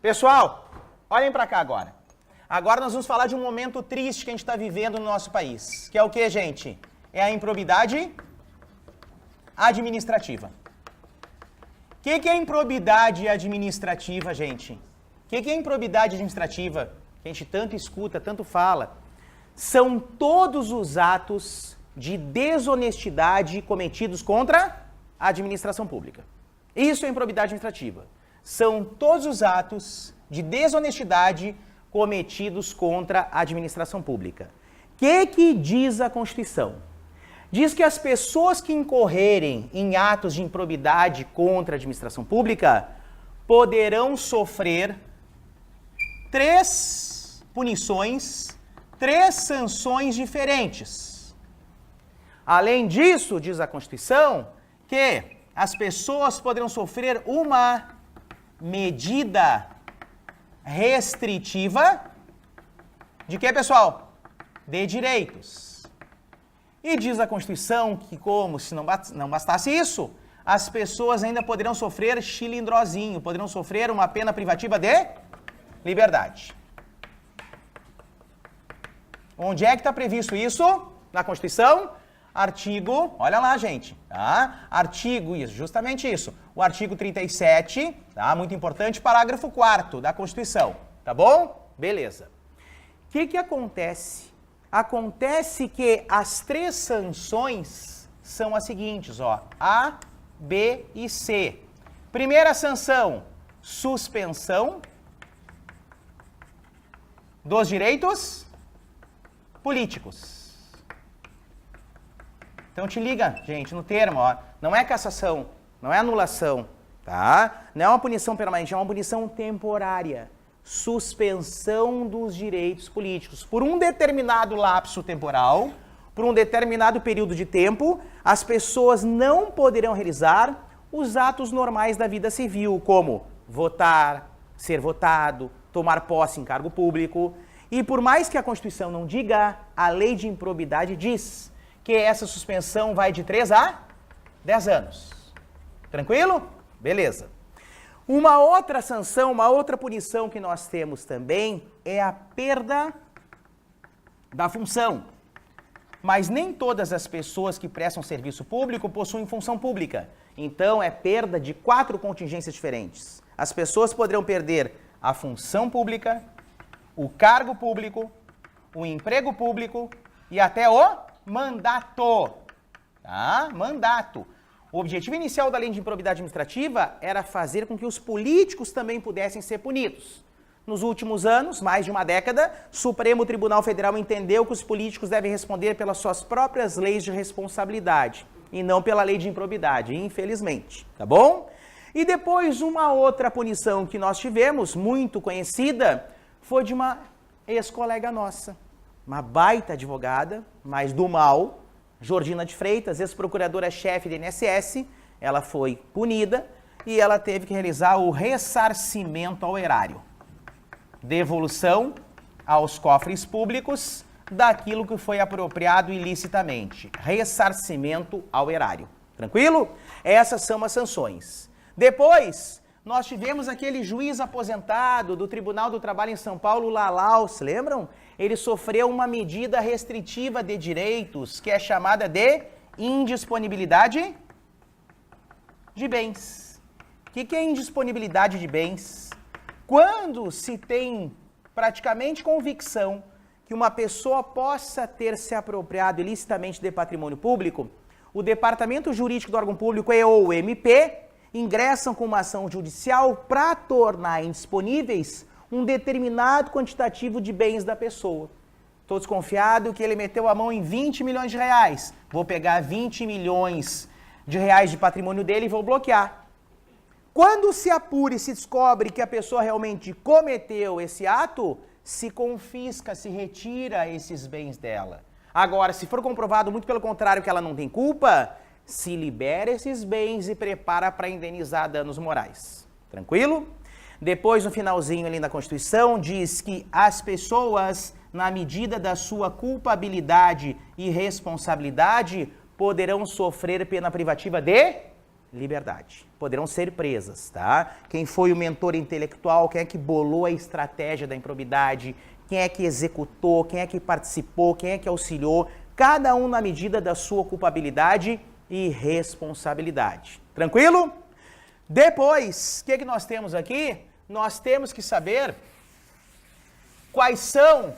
Pessoal, olhem para cá agora. Agora nós vamos falar de um momento triste que a gente está vivendo no nosso país. Que é o que, gente? É a improbidade administrativa. O que é improbidade administrativa, gente? O que é improbidade administrativa? Que a gente tanto escuta, tanto fala. São todos os atos de desonestidade cometidos contra a administração pública. Isso é improbidade administrativa. São todos os atos de desonestidade cometidos contra a administração pública. O que diz a Constituição? Diz que as pessoas que incorrerem em atos de improbidade contra a administração pública poderão sofrer 3 punições, 3 sanções diferentes. Além disso, diz a Constituição, que as pessoas poderão sofrer uma medida restritiva de quê, pessoal? De direitos. E diz a Constituição que, como se não bastasse isso, as pessoas ainda poderão sofrer chilindrozinho, poderão sofrer uma pena privativa de liberdade. Onde é que está previsto isso? Na Constituição? Artigo, olha lá, gente, tá? Artigo, isso, justamente isso. O artigo 37, tá? Muito importante, parágrafo 4º da Constituição, tá bom? Beleza. O que acontece? Acontece que as 3 sanções são as seguintes, ó, A, B e C. Primeira sanção, suspensão dos direitos políticos. Então te liga, gente, no termo, ó, não é cassação, não é anulação, tá? Não é uma punição permanente, é uma punição temporária. Suspensão dos direitos políticos. Por um determinado lapso temporal, por um determinado período de tempo, as pessoas não poderão realizar os atos normais da vida civil, como votar, ser votado, tomar posse em cargo público. E por mais que a Constituição não diga, a lei de improbidade diz que essa suspensão vai de 3 a 10 anos. Tranquilo? Beleza. Uma outra sanção, uma outra punição que nós temos também é a perda da função. Mas nem todas as pessoas que prestam serviço público possuem função pública. Então é perda de 4 contingências diferentes. As pessoas poderão perder a função pública, o cargo público, o emprego público e até o mandato. Tá? Mandato. O objetivo inicial da lei de improbidade administrativa era fazer com que os políticos também pudessem ser punidos. Nos últimos anos, mais de uma década, o Supremo Tribunal Federal entendeu que os políticos devem responder pelas suas próprias leis de responsabilidade e não pela lei de improbidade, infelizmente, tá bom? E depois, uma outra punição que nós tivemos, muito conhecida, foi de uma ex-colega nossa, uma baita advogada, mas do mal, Jordina de Freitas, ex-procuradora-chefe do INSS, ela foi punida e ela teve que realizar o ressarcimento ao erário. Devolução aos cofres públicos daquilo que foi apropriado ilicitamente. Ressarcimento ao erário. Tranquilo? Essas são as sanções. Depois, nós tivemos aquele juiz aposentado do Tribunal do Trabalho em São Paulo, Lalau, se lembram? Ele sofreu uma medida restritiva de direitos, que é chamada de indisponibilidade de bens. O que é indisponibilidade de bens? Quando se tem praticamente convicção que uma pessoa possa ter se apropriado ilicitamente de patrimônio público, o Departamento Jurídico do órgão público ou o MP ingressam com uma ação judicial para tornar indisponíveis um determinado quantitativo de bens da pessoa. Estou desconfiado que ele meteu a mão em 20 milhões de reais. Vou pegar 20 milhões de reais de patrimônio dele e vou bloquear. Quando se apura e se descobre que a pessoa realmente cometeu esse ato, se confisca, se retira esses bens dela. Agora, se for comprovado, muito pelo contrário, que ela não tem culpa, se libera esses bens e prepara para indenizar danos morais. Tranquilo? Depois, no finalzinho ali na Constituição, diz que as pessoas, na medida da sua culpabilidade e responsabilidade, poderão sofrer pena privativa de liberdade. Poderão ser presas, tá? Quem foi o mentor intelectual, quem é que bolou a estratégia da improbidade, quem é que executou, quem é que participou, quem é que auxiliou, cada um na medida da sua culpabilidade e responsabilidade. Tranquilo? Depois, o que nós temos aqui? Nós temos que saber quais são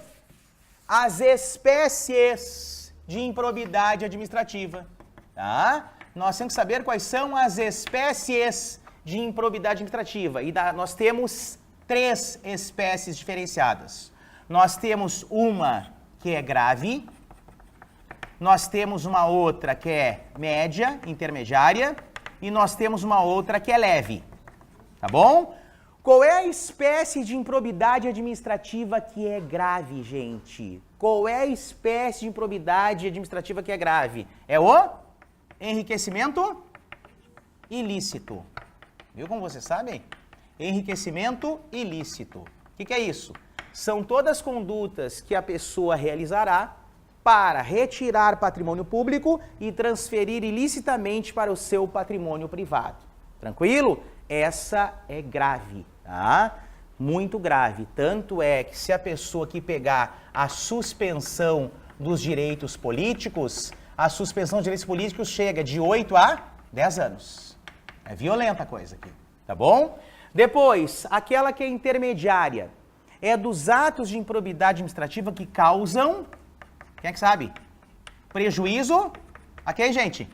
as espécies de improbidade administrativa, tá? Nós temos que saber quais são as espécies de improbidade administrativa. E nós temos 3 espécies diferenciadas. Nós temos uma que é grave, nós temos uma outra que é média, intermediária, e nós temos uma outra que é leve. Tá bom? Qual é a espécie de improbidade administrativa que é grave, gente? Qual é a espécie de improbidade administrativa que é grave? É o enriquecimento ilícito. Viu como vocês sabem? Enriquecimento ilícito. O que é isso? São todas condutas que a pessoa realizará para retirar patrimônio público e transferir ilicitamente para o seu patrimônio privado. Tranquilo? Essa é grave, tá? Muito grave. Tanto é que se a pessoa que pegar a suspensão dos direitos políticos, a suspensão dos direitos políticos chega de 8 a 10 anos. É violenta a coisa aqui, tá bom? Depois, aquela que é intermediária, é dos atos de improbidade administrativa que causam, quem é que sabe? Prejuízo a quem, gente?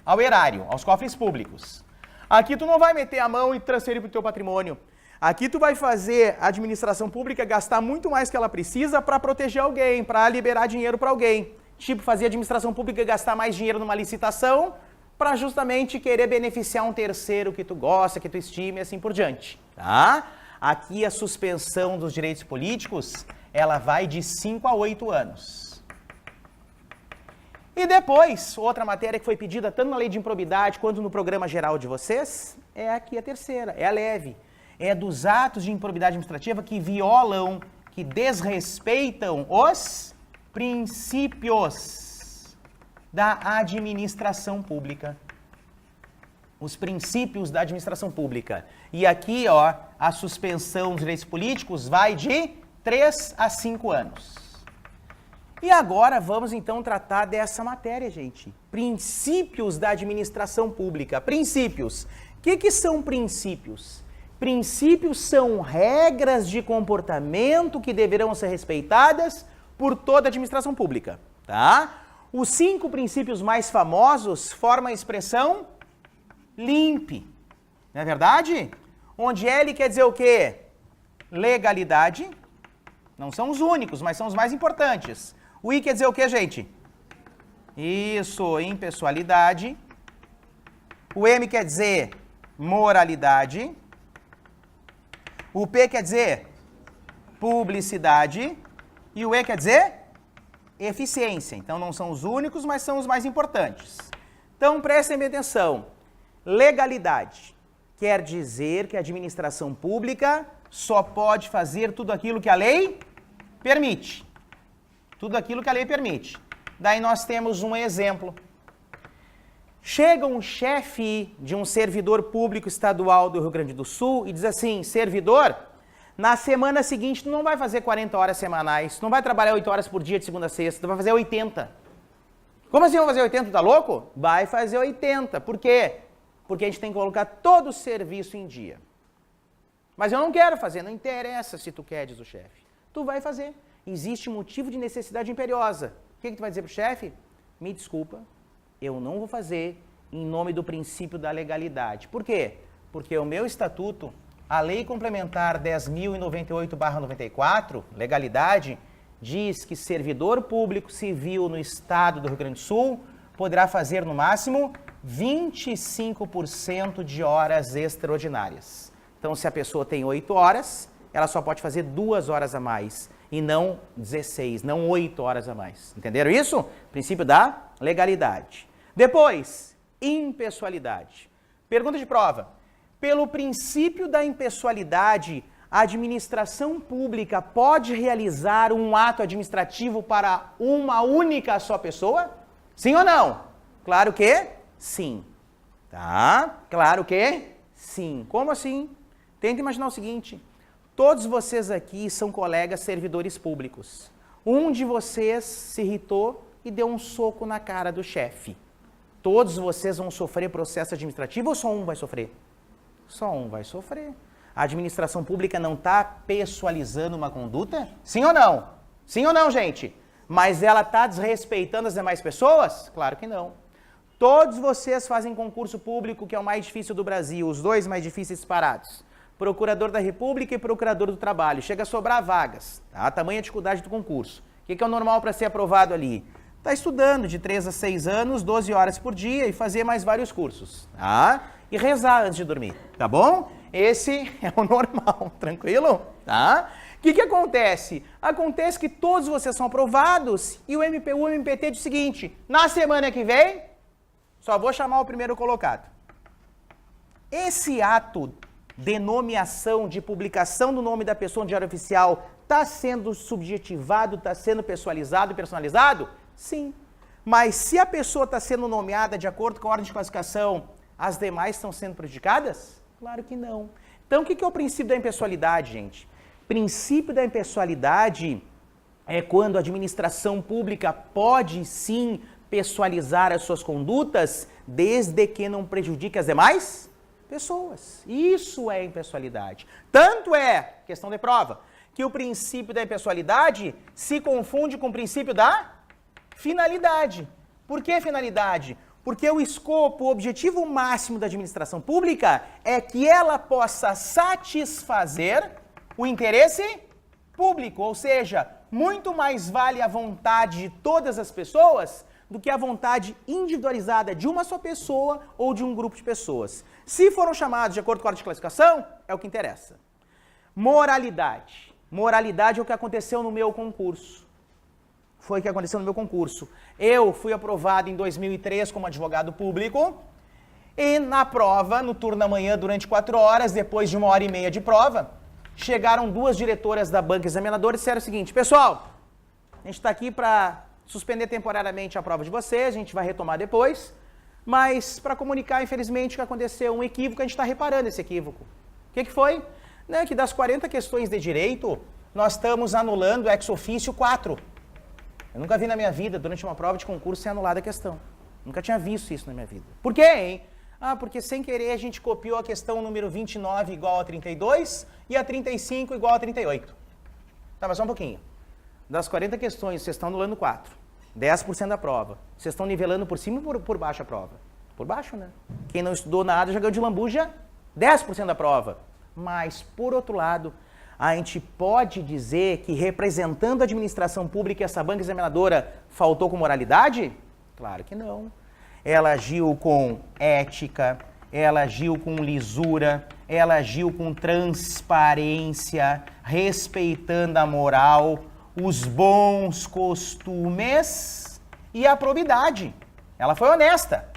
Ao erário, aos cofres públicos. Aqui tu não vai meter a mão e transferir para o teu patrimônio. Aqui tu vai fazer a administração pública gastar muito mais que ela precisa para proteger alguém, para liberar dinheiro para alguém. Tipo, fazer a administração pública gastar mais dinheiro numa licitação para justamente querer beneficiar um terceiro que tu gosta, que tu estime e assim por diante, tá? Aqui a suspensão dos direitos políticos, ela vai de 5 a 8 anos. E depois, outra matéria que foi pedida tanto na lei de improbidade quanto no programa geral de vocês, é aqui a terceira, é a leve. É dos atos de improbidade administrativa que violam, que desrespeitam os princípios da administração pública. Os princípios da administração pública. E aqui, ó, a suspensão dos direitos políticos vai de 3 a 5 anos. E agora vamos então tratar dessa matéria, gente. Princípios da administração pública. Princípios. O que são princípios? Princípios são regras de comportamento que deverão ser respeitadas por toda a administração pública, tá? Os 5 princípios mais famosos formam a expressão LIMP, não é verdade? Onde L quer dizer o quê? Legalidade. Não são os únicos, mas são os mais importantes. O I quer dizer o quê, gente? Isso, impessoalidade. O M quer dizer moralidade. O P quer dizer publicidade. E o E quer dizer eficiência. Então não são os únicos, mas são os mais importantes. Então prestem bem atenção. Legalidade quer dizer que a administração pública só pode fazer tudo aquilo que a lei permite. Tudo aquilo que a lei permite. Daí nós temos um exemplo. Chega um chefe de um servidor público estadual do Rio Grande do Sul e diz assim: servidor, na semana seguinte tu não vai fazer 40 horas semanais, tu não vai trabalhar 8 horas por dia de segunda a sexta, tu vai fazer 80. Como assim vai fazer 80? Tá louco? Vai fazer 80. Por quê? Porque a gente tem que colocar todo o serviço em dia. Mas eu não quero fazer, não interessa se tu quer, diz o chefe. Tu vai fazer. Existe motivo de necessidade imperiosa. O que tu vai dizer pro chefe? Me desculpa, eu não vou fazer em nome do princípio da legalidade. Por quê? Porque o meu estatuto, a Lei Complementar 10.098/94, legalidade, diz que servidor público civil no estado do Rio Grande do Sul poderá fazer no máximo 25% de horas extraordinárias. Então, se a pessoa tem 8 horas, ela só pode fazer 2 horas a mais e não 16, não 8 horas a mais. Entenderam isso? Princípio da legalidade. Depois, impessoalidade. Pergunta de prova. Pelo princípio da impessoalidade, a administração pública pode realizar um ato administrativo para uma única só pessoa? Sim ou não? Claro que sim. Tá? Claro que sim. Como assim? Tenta imaginar o seguinte, todos vocês aqui são colegas servidores públicos. Um de vocês se irritou e deu um soco na cara do chefe. Todos vocês vão sofrer processo administrativo ou só um vai sofrer? Só um vai sofrer. A administração pública não está pessoalizando uma conduta? Sim ou não? Sim ou não, gente? Mas ela está desrespeitando as demais pessoas? Claro que não. Todos vocês fazem concurso público, que é o mais difícil do Brasil, os dois mais difíceis disparados. Procurador da República e Procurador do Trabalho. Chega a sobrar vagas, tá? Tamanha dificuldade do concurso. O que é o normal para ser aprovado ali? Está estudando de 3 a 6 anos, 12 horas por dia e fazer mais vários cursos, tá? E rezar antes de dormir, tá bom? Esse é o normal, tranquilo? Tá? O que acontece? Acontece que todos vocês são aprovados e o MPU, o MPT diz o seguinte, na semana que vem, só vou chamar o primeiro colocado. Esse ato de nomeação, de publicação do nome da pessoa no Diário Oficial, está sendo subjetivado, está sendo pessoalizado e personalizado? Sim. Mas se a pessoa está sendo nomeada de acordo com a ordem de classificação, as demais estão sendo prejudicadas? Claro que não. Então, o que é o princípio da impessoalidade, gente? O princípio da impessoalidade é quando a administração pública pode, sim, pessoalizar as suas condutas, desde que não prejudique as demais pessoas. Isso é impessoalidade. Tanto é, questão de prova, que o princípio da impessoalidade se confunde com o princípio da finalidade. Por que finalidade? Porque o escopo, o objetivo máximo da administração pública é que ela possa satisfazer o interesse público, ou seja, muito mais vale a vontade de todas as pessoas do que a vontade individualizada de uma só pessoa ou de um grupo de pessoas. Se foram chamados de acordo com a ordem de classificação, é o que interessa. Moralidade. Moralidade é o que aconteceu no meu concurso. Foi o que aconteceu no meu concurso. Eu fui aprovado em 2003 como advogado público e na prova, no turno da manhã, durante 4 horas, depois de 1h30 de prova, chegaram 2 diretoras da banca examinadora e disseram o seguinte, pessoal, a gente está aqui para suspender temporariamente a prova de vocês, a gente vai retomar depois, mas para comunicar, infelizmente, que aconteceu um equívoco, a gente está reparando esse equívoco. O que foi? Né, que das 40 questões de direito, nós estamos anulando ex officio 4. Eu nunca vi na minha vida, durante uma prova de concurso, ser anulada a questão. Nunca tinha visto isso na minha vida. Por quê, hein? Ah, porque sem querer a gente copiou a questão número 29 igual a 32 e a 35 igual a 38. Tá, mas só um pouquinho. Das 40 questões, vocês estão anulando 4. 10% da prova. Vocês estão nivelando por cima ou por baixo a prova? Por baixo, né? Quem não estudou nada já ganhou de lambuja 10% da prova. Mas, por outro lado, a gente pode dizer que representando a administração pública, essa banca examinadora faltou com moralidade? Claro que não. Ela agiu com ética, ela agiu com lisura, ela agiu com transparência, respeitando a moral, os bons costumes e a probidade. Ela foi honesta,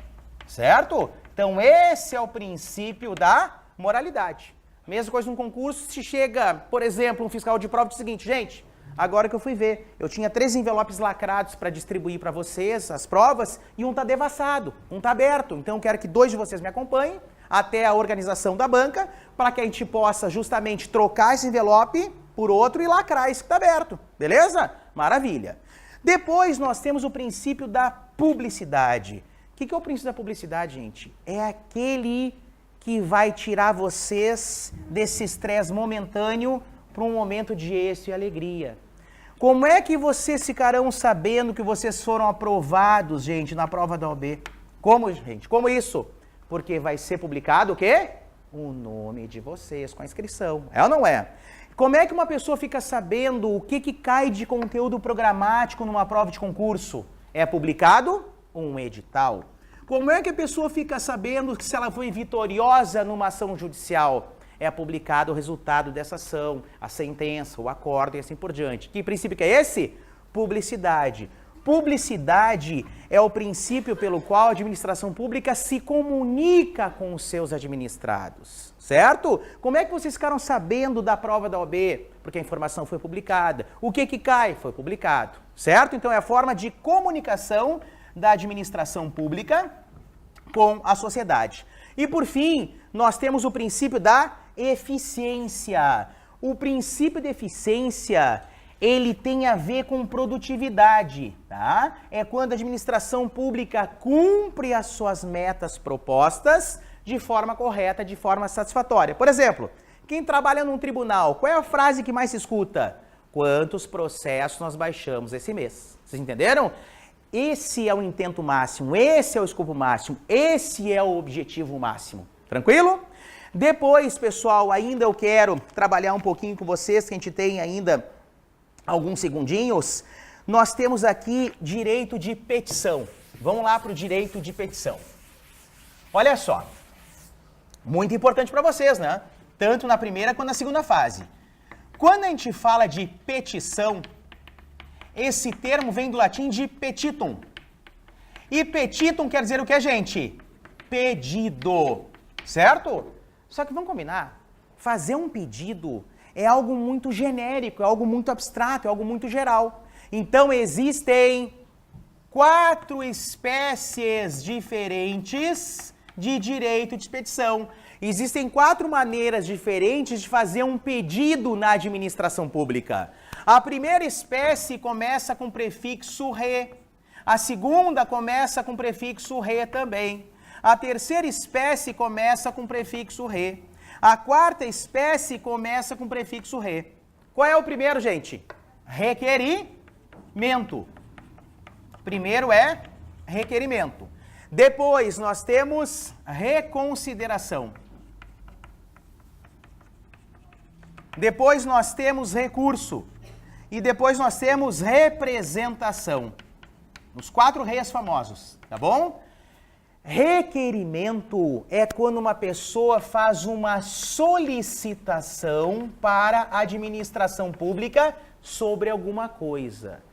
certo? Então esse é o princípio da moralidade. Mesma coisa num concurso, se chega, por exemplo, um fiscal de prova e diz o seguinte, gente, agora que eu fui ver, eu tinha 3 envelopes lacrados para distribuir para vocês, as provas, e um está devassado, um está aberto. Então eu quero que 2 de vocês me acompanhem até a organização da banca, para que a gente possa justamente trocar esse envelope por outro e lacrar esse que está aberto. Beleza? Maravilha. Depois nós temos o princípio da publicidade. O que é o princípio da publicidade, gente? É aquele que vai tirar vocês desse estresse momentâneo para um momento de êxito e alegria. Como é que vocês ficarão sabendo que vocês foram aprovados, gente, na prova da OAB? Como, gente? Como isso? Porque vai ser publicado o quê? O nome de vocês com a inscrição. É ou não é? Como é que uma pessoa fica sabendo o que cai de conteúdo programático numa prova de concurso? É publicado um edital. Como é que a pessoa fica sabendo que se ela foi vitoriosa numa ação judicial? É publicado o resultado dessa ação, a sentença, o acórdão e assim por diante. Que princípio que é esse? Publicidade. Publicidade é o princípio pelo qual a administração pública se comunica com os seus administrados, certo? Como é que vocês ficaram sabendo da prova da OAB? Porque a informação foi publicada. O que cai? Foi publicado, certo? Então é a forma de comunicação da administração pública com a sociedade. E por fim, nós temos o princípio da eficiência. O princípio de eficiência, ele tem a ver com produtividade, tá? É quando a administração pública cumpre as suas metas propostas de forma correta, de forma satisfatória. Por exemplo, quem trabalha num tribunal, qual é a frase que mais se escuta? Quantos processos nós baixamos esse mês? Vocês entenderam? Esse é o intento máximo, esse é o escopo máximo, esse é o objetivo máximo. Tranquilo? Depois, pessoal, ainda eu quero trabalhar um pouquinho com vocês, que a gente tem ainda alguns segundinhos. Nós temos aqui direito de petição. Vamos lá para o direito de petição. Olha só, muito importante para vocês, né? Tanto na primeira quanto na segunda fase. Quando a gente fala de petição, esse termo vem do latim de petitum. E petitum quer dizer o que, gente? Pedido, certo? Só que vamos combinar, fazer um pedido é algo muito genérico, é algo muito abstrato, é algo muito geral. Então existem 4 espécies diferentes de direito de petição. Existem 4 maneiras diferentes de fazer um pedido na administração pública. A primeira espécie começa com prefixo re. A segunda começa com prefixo re também. A terceira espécie começa com prefixo re. A quarta espécie começa com prefixo re. Qual é o primeiro, gente? Requerimento. Primeiro é requerimento. Depois nós temos reconsideração. Depois nós temos recurso. E depois nós temos representação. Os 4 reis famosos, tá bom? Requerimento é quando uma pessoa faz uma solicitação para a administração pública sobre alguma coisa.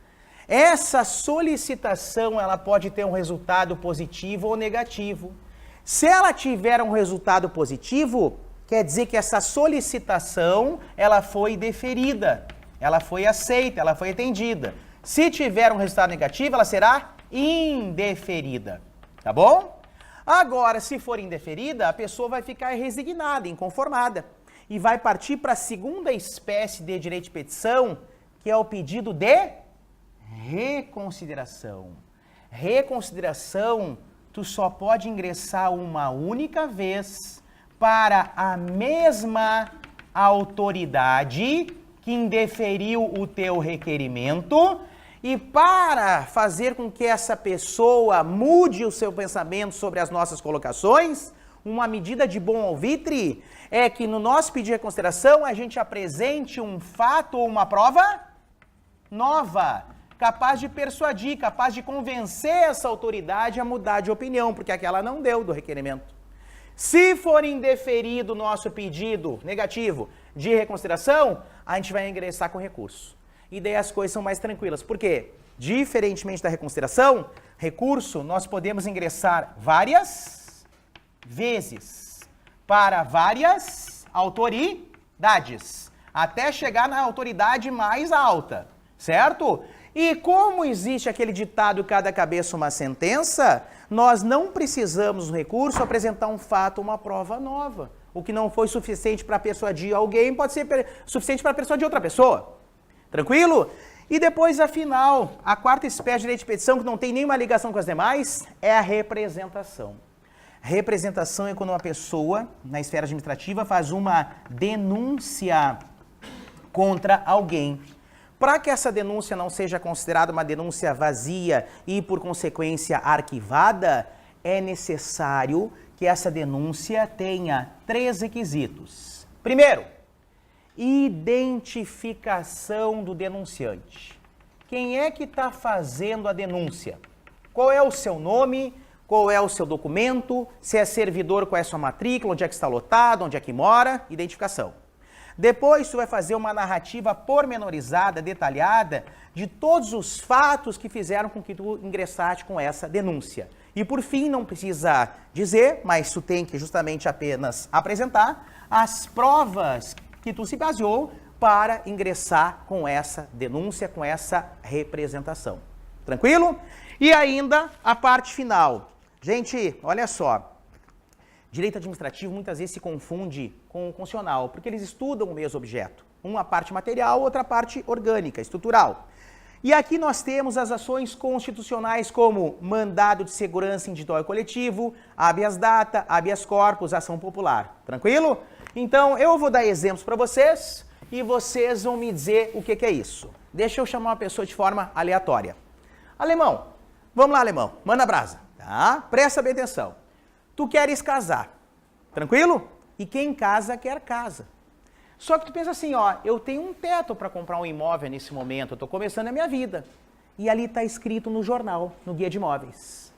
Essa solicitação, ela pode ter um resultado positivo ou negativo. Se ela tiver um resultado positivo, quer dizer que essa solicitação, ela foi deferida, ela foi aceita, ela foi atendida. Se tiver um resultado negativo, ela será indeferida, tá bom? Agora, se for indeferida, a pessoa vai ficar resignada, inconformada, e vai partir para a segunda espécie de direito de petição, que é o pedido de reconsideração. Reconsideração, tu só pode ingressar uma única vez para a mesma autoridade que indeferiu o teu requerimento. E para fazer com que essa pessoa mude o seu pensamento sobre as nossas colocações, uma medida de bom alvitre é que no nosso pedido de reconsideração a gente apresente um fato ou uma prova nova, capaz de persuadir, capaz de convencer essa autoridade a mudar de opinião, porque aquela não deu do requerimento. Se for indeferido o nosso pedido negativo de reconsideração, a gente vai ingressar com recurso. E daí as coisas são mais tranquilas. Por quê? Diferentemente da reconsideração, recurso nós podemos ingressar várias vezes para várias autoridades, até chegar na autoridade mais alta, certo? E como existe aquele ditado, cada cabeça uma sentença, nós não precisamos no recurso apresentar um fato ou uma prova nova. O que não foi suficiente para persuadir alguém pode ser suficiente para persuadir outra pessoa. Tranquilo? E depois, afinal, a quarta espécie de direito de petição, que não tem nenhuma ligação com as demais, é a representação. Representação é quando uma pessoa, na esfera administrativa, faz uma denúncia contra alguém. Para que essa denúncia não seja considerada uma denúncia vazia e, por consequência, arquivada, é necessário que essa denúncia tenha 3 requisitos. Primeiro, identificação do denunciante. Quem é que está fazendo a denúncia? Qual é o seu nome? Qual é o seu documento? Se é servidor, qual é a sua matrícula? Onde é que está lotado? Onde é que mora? Identificação. Depois, tu vai fazer uma narrativa pormenorizada, detalhada, de todos os fatos que fizeram com que tu ingressaste com essa denúncia. E por fim, não precisa dizer, mas tu tem que justamente apenas apresentar as provas que tu se baseou para ingressar com essa denúncia, com essa representação. Tranquilo? E ainda a parte final. Gente, olha só. Direito administrativo muitas vezes se confunde com o constitucional, porque eles estudam o mesmo objeto. Uma parte material, outra parte orgânica, estrutural. E aqui nós temos as ações constitucionais como mandado de segurança individual e coletivo, habeas data, habeas corpus, ação popular. Tranquilo? Então, eu vou dar exemplos para vocês e vocês vão me dizer o que é isso. Deixa eu chamar uma pessoa de forma aleatória. Alemão, vamos lá, alemão, manda brasa, tá? Presta bem atenção. Tu queres casar, tranquilo? E quem casa, quer casa. Só que tu pensa assim, ó, eu tenho um teto para comprar um imóvel nesse momento, eu tô começando a minha vida. E ali está escrito no jornal, no Guia de Imóveis.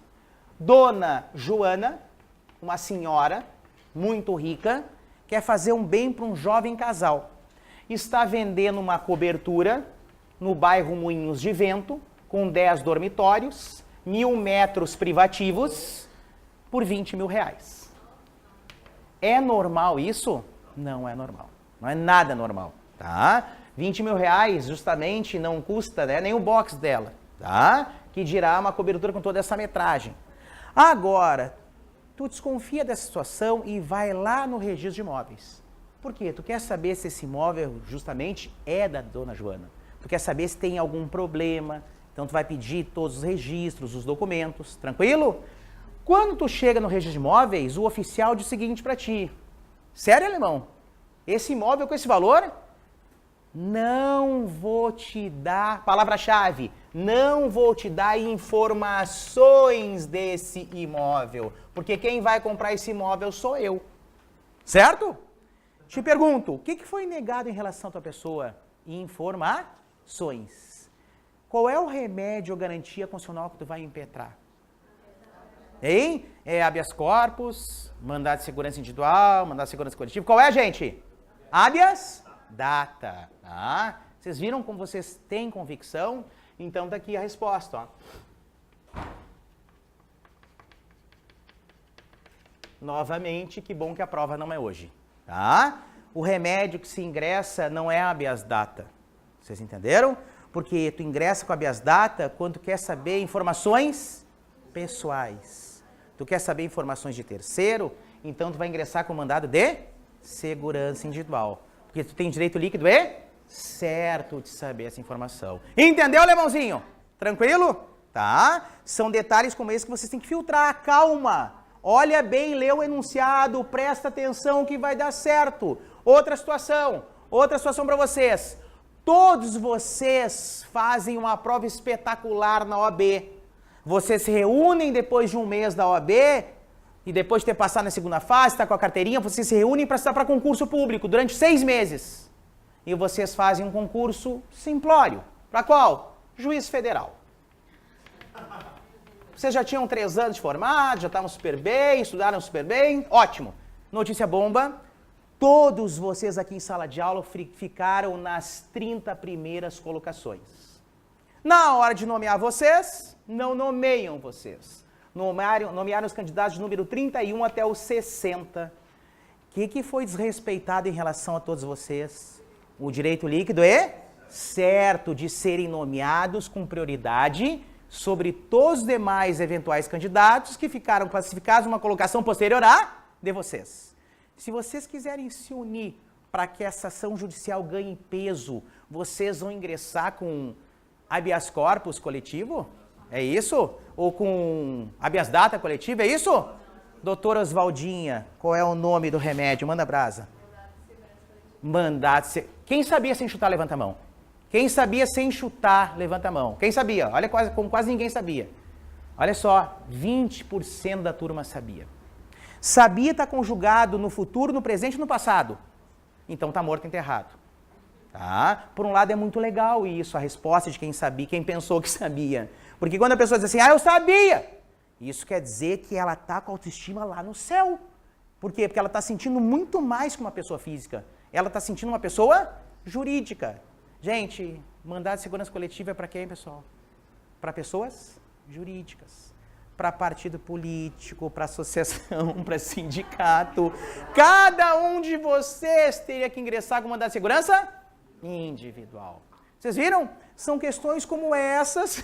Dona Joana, uma senhora muito rica, quer fazer um bem para um jovem casal. Está vendendo uma cobertura no bairro Moinhos de Vento, com 10 dormitórios, 1.000 metros privativos, por 20 mil reais. É normal isso? Não é normal. Não é nada normal, tá? 20 mil reais justamente não custa, né, nem o box dela, tá? Que dirá uma cobertura com toda essa metragem. Agora, tu desconfia dessa situação e vai lá no registro de imóveis. Por quê? Tu quer saber se esse imóvel justamente é da dona Joana. Tu quer saber se tem algum problema. Então tu vai pedir todos os registros, os documentos, tranquilo? Quando tu chega no registro de imóveis, o oficial diz o seguinte para ti. Sério, alemão? Esse imóvel com esse valor? Não vou te dar, palavra-chave, não vou te dar informações desse imóvel, porque quem vai comprar esse imóvel sou eu. Certo? Te pergunto, o que foi negado em relação à tua pessoa? Informações. Qual é o remédio ou garantia constitucional que tu vai impetrar? Hein? É habeas corpus, mandado de segurança individual, mandado de segurança coletivo. Qual é, gente? Habeas data. Tá? Vocês viram como vocês têm convicção? Então tá aqui a resposta. Ó. Novamente, que bom que a prova não é hoje. Tá? O remédio que se ingressa não é habeas data. Vocês entenderam? Porque tu ingressa com habeas data quando tu quer saber informações pessoais. Tu quer saber informações de terceiro, então tu vai ingressar com mandado de segurança individual. Porque tu tem direito líquido e certo de saber essa informação. Entendeu, alemãozinho? Tranquilo? Tá? São detalhes como esse que vocês têm que filtrar. Calma. Olha bem, lê o enunciado, presta atenção que vai dar certo. Outra situação para vocês. Todos vocês fazem uma prova espetacular na OAB. Vocês se reúnem depois de um mês da OAB e depois de ter passado na segunda fase, está com a carteirinha, vocês se reúnem para estudar para concurso público durante 6 meses. E vocês fazem um concurso simplório. Para qual? Juiz federal. Vocês já tinham 3 anos de formado, já estavam super bem, estudaram super bem. Ótimo. Notícia bomba. Todos vocês aqui em sala de aula ficaram nas 30 primeiras colocações. Na hora de nomear vocês, não nomeiam vocês. Nomearam os candidatos de número 31 até o 60. O que foi desrespeitado em relação a todos vocês? O direito líquido é certo de serem nomeados com prioridade sobre todos os demais eventuais candidatos que ficaram classificados numa colocação posterior à de vocês. Se vocês quiserem se unir para que essa ação judicial ganhe peso, vocês vão ingressar com habeas corpus coletivo? É isso? Ou com habeas data coletivo? É isso? Doutora Oswaldinha, qual é o nome do remédio? Manda brasa. Mandado. Quem sabia sem chutar, levanta a mão. Quem sabia sem chutar, levanta a mão. Quem sabia? Olha como quase ninguém sabia. Olha só, 20% da turma sabia. Sabia está conjugado no futuro, no presente e no passado. Então está morto enterrado. Tá? Por um lado é muito legal isso, a resposta de quem sabia, quem pensou que sabia. Porque quando a pessoa diz assim, eu sabia, isso quer dizer que ela está com a autoestima lá no céu. Por quê? Porque ela está sentindo muito mais que uma pessoa física. Ela está sentindo uma pessoa jurídica. Gente, mandado de segurança coletiva é para quem, pessoal? Para pessoas jurídicas. Para partido político, para associação, para sindicato. Cada um de vocês teria que ingressar com mandado de segurança individual. Vocês viram? São questões como essas,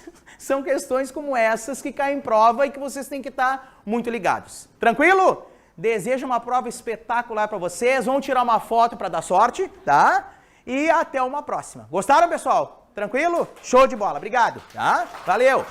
que caem em prova e que vocês têm que estar muito ligados. Tranquilo? Desejo uma prova espetacular para vocês. Vamos tirar uma foto para dar sorte, tá? E até uma próxima. Gostaram, pessoal? Tranquilo? Show de bola. Obrigado, tá? Valeu!